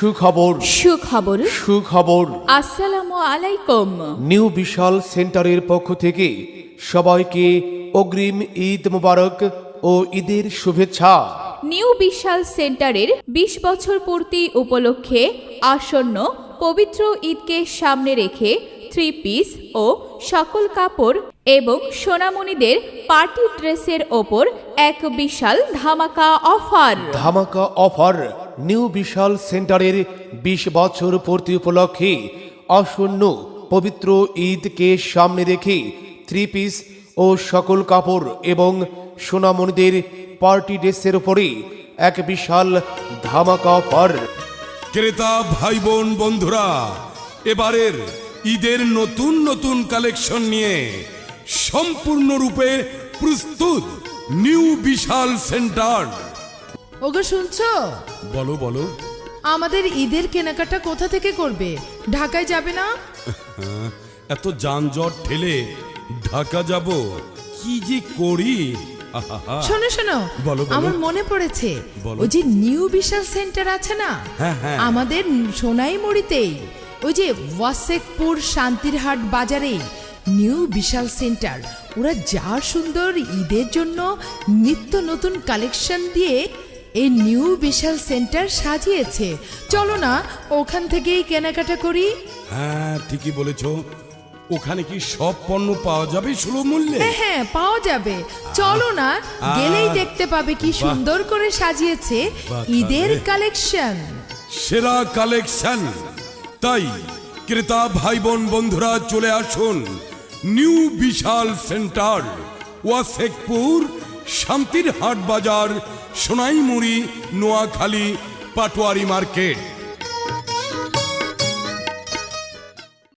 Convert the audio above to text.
সুখবর সুখবর সুখবর আসসালামু আলাইকুম। নিউ বিশাল সেন্টারের পক্ষ থেকে সবাইকে অগ্রিম ঈদ মোবারক ও ঈদের শুভেচ্ছা। নিউ বিশাল সেন্টারের ২০ বছর পূর্তি উপলক্ষে আসন্ন পবিত্র ঈদকে সামনে রেখে 3 পিস ও সকল কাপড় এবং সোনামণিদের পার্টি ড্রেসের ওপর এক বিশাল ধামাকা অফার। ধামাকা অফার নিউ বিশাল সেন্টারের ২০ বছর পূর্তি উপলক্ষে আসন্ন পবিত্র ঈদকে সামনে রেখে 3 পিস ও সকল কাপড় এবং সোনামণিদের পার্টি ড্রেসের উপরে এক বিশাল ধামাকা অফার। ক্রেতা ভাই বোন বন্ধুরা, এবারের ঈদের নতুন নতুন কালেকশন নিয়ে সম্পূর্ণরূপে প্রস্তুত নিউ বিশাল সেন্টার। ওগো শুনছো? বলো বলো। আমাদের ঈদের কেনাকাটা কোথা থেকে করবে? ঢাকায় যাবে না? এত যানজট ঠেলে ঢাকা যাব, কি যে করি। শোনো শোনো, বলো, বলো। আমার মনে পড়েছে, বলো। ওই যে নিউ বিশাল সেন্টার আছে না, হ্যাঁ, হ্যাঁ। আমাদের সোনাইমুড়িতেই, ওই যে ওয়াসেকপুর শান্তিরহাট বাজারে নিউ বিশাল সেন্টার। ওরা যা সুন্দর ঈদের জন্য নিত্য নতুন কালেকশন দিয়ে এই নিউ বিশাল সেন্টার সাজিয়েছে। চলো না ওখান থেকেই কেনাকাটা করি। হ্যাঁ, ঠিকই বলেছ। ওখানে কি সব পণ্য পাওয়া যাবে সুলভ মূল্যে? হ্যাঁ হ্যাঁ, পাওয়া যাবে। চলো না, গেলেই দেখতে পাবে কি সুন্দর করে সাজিয়েছে বাহ, ঈদের তাহলে। কালেকশন। সেরা কালেকশন। তাই ক্রেতা ভাই বোন বন্ধুরা চলে আসুন নিউ বিশাল সেন্টার, ওয়াসেকপুর শান্তিরহাট বাজার, সোনাইমুড়ি, নোয়াখালী, পাটোয়ারি মার্কেট।